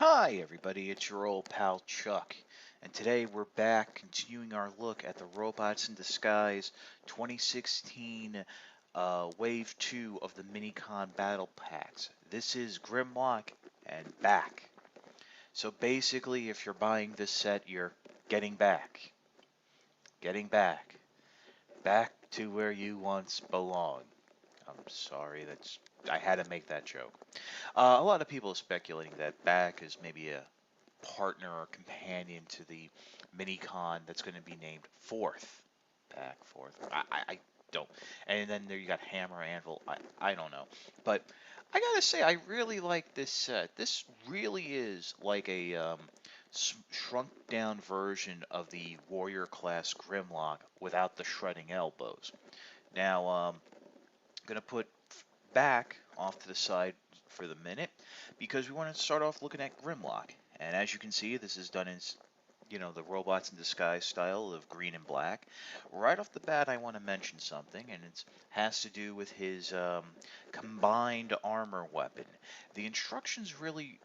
Hi everybody, it's your old pal Chuck, and today we're back continuing our look at the Robots in Disguise 2016 Wave 2 of the Minicon Battle Packs. This is Grimlock and back. So basically, if you're buying this set, you're getting back. Getting back. Back to where you once belonged. I'm sorry, I had to make that joke. A lot of people are speculating that back is maybe a partner or companion to the Minicon that's going to be named Fourth. Back Fourth. I don't. And then there you got Hammer Anvil. I don't know. But I gotta say, I really like this set. This really is like a shrunk down version of the Warrior class Grimlock without the shredding elbows. Now, I'm gonna put back off to the side for the minute because we want to start off looking at Grimlock. And as you can see, this is done in, the Robots in Disguise style of green and black. Right off the bat, I want to mention something, and it has to do with his combined armor weapon. The instructions really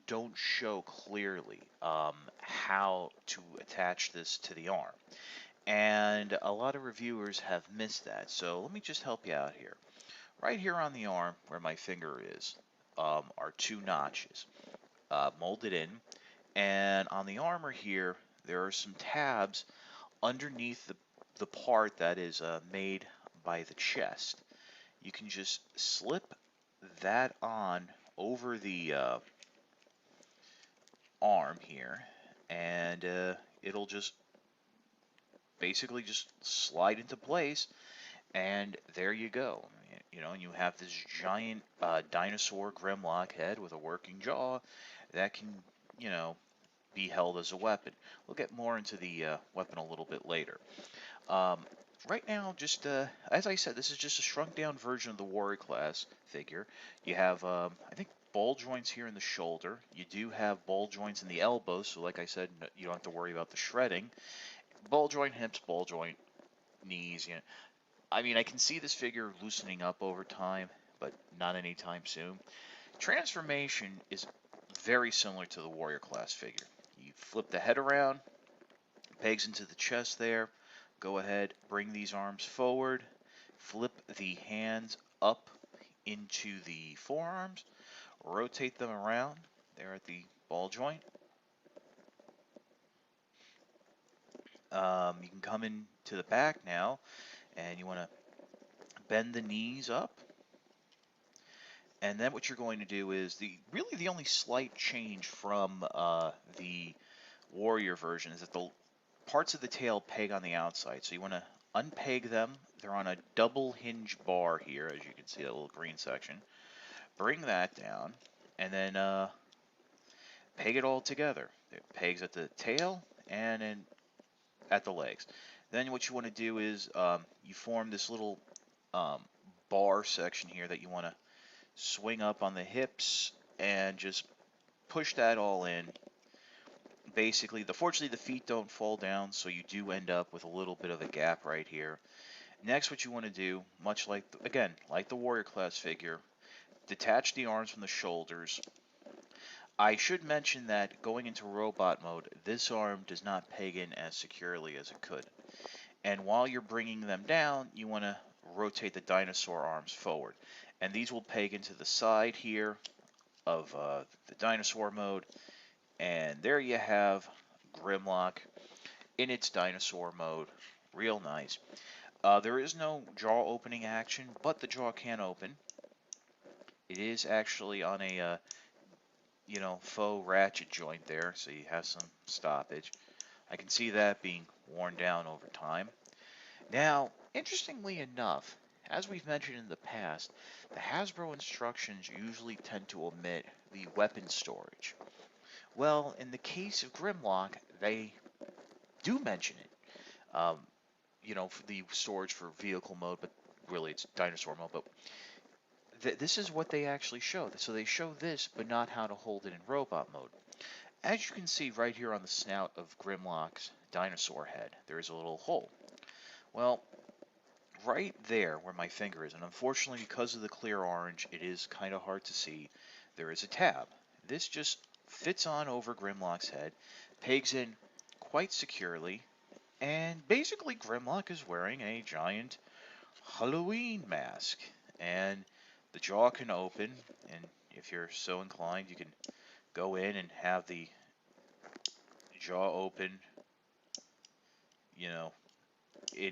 don't show clearly how to attach this to the arm. And a lot of reviewers have missed that. So let me just help you out here. Right here on the arm, where my finger is, are two notches molded in. And on the armor here, there are some tabs underneath the part that is made by the chest. You can just slip that on over the arm here, and it'll just basically just slide into place, and there you go. And you have this giant dinosaur Grimlock head with a working jaw that can, you know, be held as a weapon. We'll get more into the weapon a little bit later. Um, right now, just as I said, this is just a shrunk down version of the Warrior class figure. You have, I think, ball joints here in the shoulder. You do have ball joints in the elbows, so like I said, you don't have to worry about the shredding. Ball joint hips, ball joint knees. I mean, I can see this figure loosening up over time, but not anytime soon. Transformation is very similar to the Warrior class figure. You flip the head around, pegs into the chest there. Go ahead, bring these arms forward, flip the hands up into the forearms, rotate them around there at the ball joint. You can come in to the back now, and you want to bend the knees up. And then what you're going to do is really the only slight change from the Warrior version is that the parts of the tail peg on the outside. So you want to unpeg them. They're on a double hinge bar here, as you can see, that little green section. Bring that down, and then peg it all together. It pegs at the tail and then at the legs. Then what you want to do is you form this little um, bar section here that you want to swing up on the hips and just push that all in. Basically, fortunately the feet don't fall down, so you do end up with a little bit of a gap right here. Next, what you want to do, much like, again, like the Warrior class figure, detach the arms from the shoulders. I should mention that going into robot mode, this arm does not peg in as securely as it could. And while you're bringing them down, you want to rotate the dinosaur arms forward. And these will peg into the side here of the dinosaur mode. And there you have Grimlock in its dinosaur mode. Real nice. There is no jaw opening action, but the jaw can open. It is actually on a, faux ratchet joint there, so you have some stoppage. I can see that being worn down over time. Now, interestingly enough, as we've mentioned in the past, the Hasbro instructions usually tend to omit the weapon storage. Well, in the case of Grimlock, they do mention it. For the storage for vehicle mode, but really it's dinosaur mode. But this is what they actually show. So they show this, but not how to hold it in robot mode. As you can see right here on the snout of Grimlock's dinosaur head, there is a little hole. Well, right there where my finger is, and unfortunately because of the clear orange, it is kind of hard to see, there is a tab. This just fits on over Grimlock's head, pegs in quite securely, and basically Grimlock is wearing a giant Halloween mask. And the jaw can open, and if you're so inclined, you can go in and have the jaw open, you know, in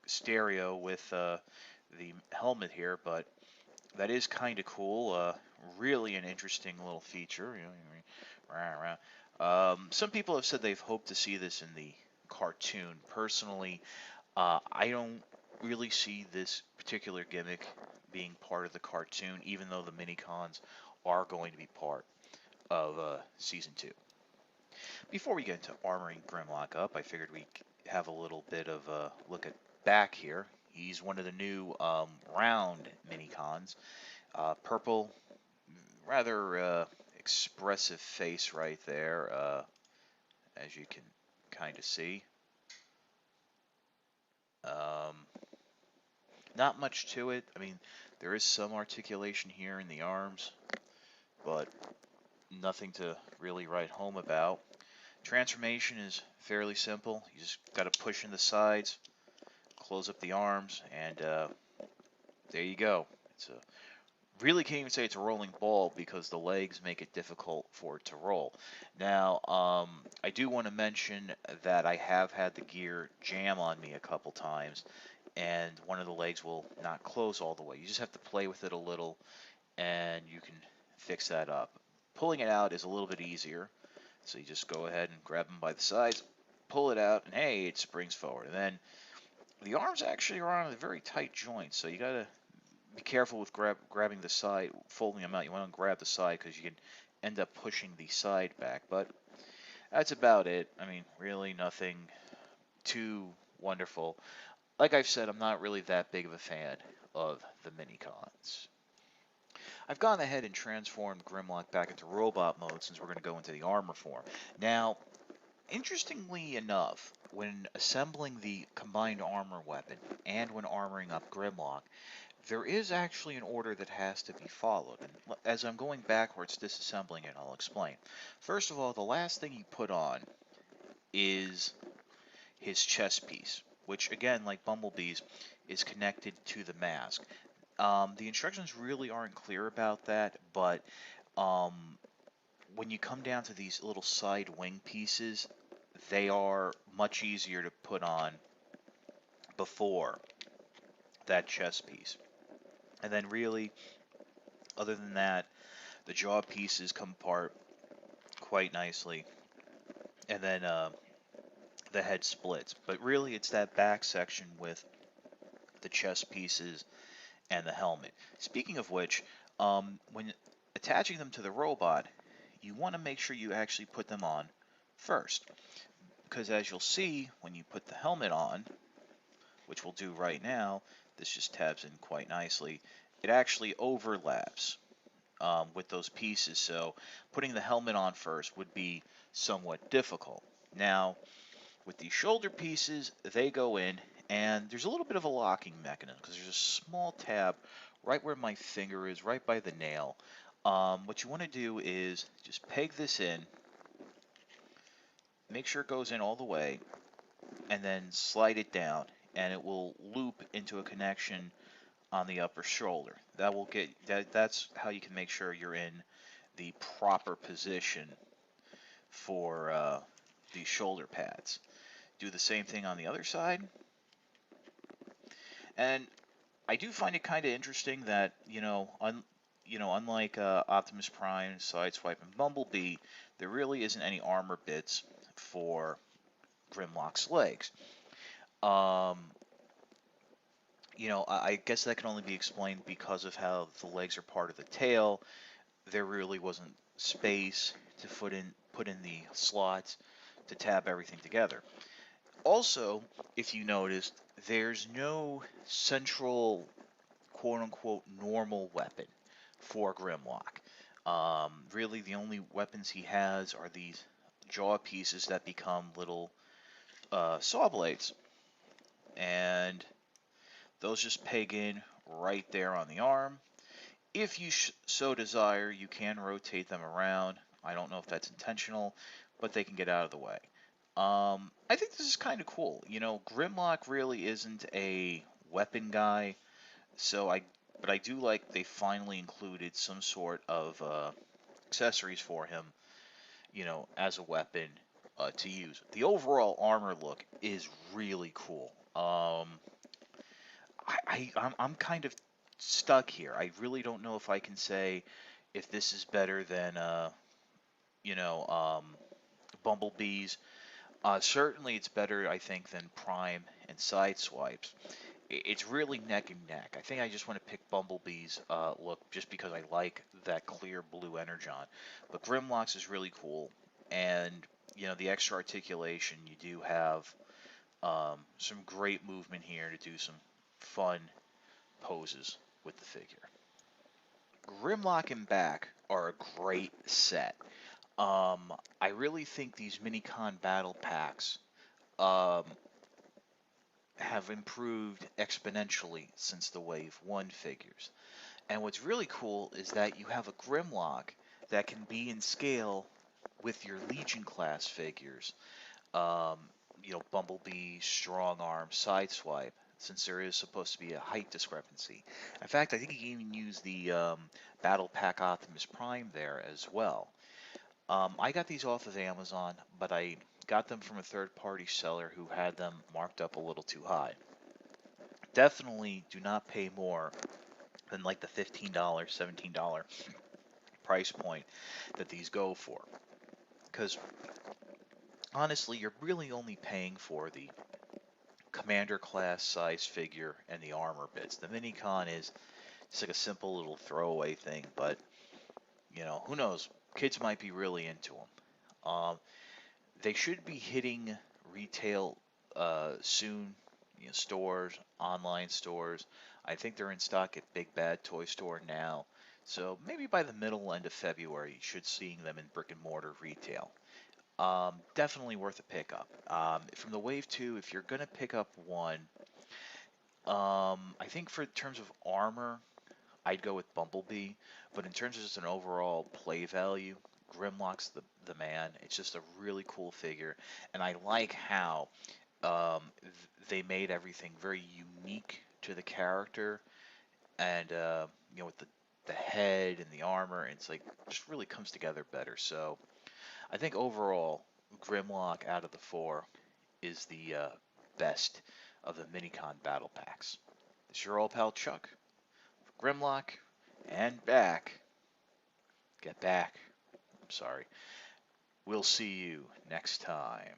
stereo with the helmet here, but that is kind of cool. Really an interesting little feature. Some people have said they've hoped to see this in the cartoon. Personally, I don't really see this particular gimmick being part of the cartoon, even though the Minicons are going to be part of Season 2. Before we get into armoring Grimlock up, I figured we'd have a little bit of a look at back here. He's one of the new round Minicons. Purple, rather expressive face right there, as you can kind of see. Um, Not much to it. I mean, there is some articulation here in the arms, but nothing to really write home about. Transformation is fairly simple. You just got to push in the sides, close up the arms, and there you go. It's a really can't even say it's a rolling ball because the legs make it difficult for it to roll. Now, I do want to mention that I have had the gear jam on me a couple times, and one of the legs will not close all the way. You just have to play with it a little, and you can fix that up. Pulling it out is a little bit easier, so you just go ahead and grab them by the sides, pull it out, and hey, it springs forward. And then the arms actually are on a very tight joint, so you gotta be careful with grabbing the side, folding them out. You want to grab the side because you can end up pushing the side back. But that's about it. I mean, really nothing too wonderful. Like I've said, I'm not really that big of a fan of the Minicons. I've gone ahead and transformed Grimlock back into robot mode since we're going to go into the armor form. Now, interestingly enough, when assembling the combined armor weapon and when armoring up Grimlock, there is actually an order that has to be followed. And as I'm going backwards disassembling it, I'll explain. First of all, the last thing you put on is his chest piece, which again, like Bumblebee's, is connected to the mask. The instructions really aren't clear about that, but um, when you come down to these little side wing pieces, they are much easier to put on before that chest piece. And then really, other than that, the jaw pieces come apart quite nicely. And then the head splits. But really, it's that back section with the chest pieces and the helmet. Speaking of which, when attaching them to the robot, you want to make sure you actually put them on first. Because as you'll see, when you put the helmet on, which we'll do right now, this just tabs in quite nicely, it actually overlaps with those pieces. So putting the helmet on first would be somewhat difficult. Now, with the shoulder pieces, they go in, and there's a little bit of a locking mechanism because there's a small tab right where my finger is, right by the nail. What you want to do is just peg this in, make sure it goes in all the way, and then slide it down, and it will loop into a connection on the upper shoulder. That will get that's how you can make sure you're in the proper position for the shoulder pads. Do the same thing on the other side. And I do find it kind of interesting that, unlike Optimus Prime, Sideswipe, and Bumblebee, there really isn't any armor bits for Grimlock's legs. I guess that can only be explained because of how the legs are part of the tail. There really wasn't space to put in the slots to tab everything together. Also, if you noticed, there's no central quote-unquote normal weapon for Grimlock. Really, the only weapons he has are these jaw pieces that become little saw blades. And those just peg in right there on the arm. If you so desire, you can rotate them around. I don't know if that's intentional, but they can get out of the way. I think this is kind of cool. You know, Grimlock really isn't a weapon guy, so but I do like they finally included some sort of accessories for him, you know, as a weapon to use. The overall armor look is really cool. I'm kind of stuck here. I really don't know if I can say if this is better than you know, Bumblebees. Certainly, it's better, I think, than Prime and Sideswipes. It's really neck and neck. I think I just want to pick Bumblebee's look just because I like that clear blue energon. But Grimlock's is really cool, and you know the extra articulation. You do have some great movement here to do some fun poses with the figure. Grimlock and Back are a great set. I really think these Minicon battle packs um, have improved exponentially since the Wave 1 figures. And what's really cool is that you have a Grimlock that can be in scale with your Legion class figures. Um, you know, Bumblebee, Strong Arm, Sideswipe, since there is supposed to be a height discrepancy. In fact, I think you can even use the Battle Pack Optimus Prime there as well. I got these off of Amazon, but I got them from a third-party seller who had them marked up a little too high. Definitely do not pay more than like the $15, $17 price point that these go for. Because honestly, you're really only paying for the commander class size figure and the armor bits. The Minicon is just like a simple little throwaway thing, but you know, who knows? Kids might be really into them. They should be hitting retail soon, you know, stores, online stores. I think they're in stock at Big Bad Toy Store now. So maybe by the middle end of February, you should seeing them in brick and mortar retail. Definitely worth a pickup. From the Wave 2, if you're going to pick up one, I think for terms of armor, I'd go with Bumblebee, but in terms of just an overall play value, Grimlock's the man. It's just a really cool figure, and I like how they made everything very unique to the character, and you know, with the head and the armor, it's like just really comes together better. So I think overall, Grimlock out of the four is the best of the Minicon battle packs. It's your old pal Chuck. Grimlock and back. Get back. I'm sorry. We'll see you next time.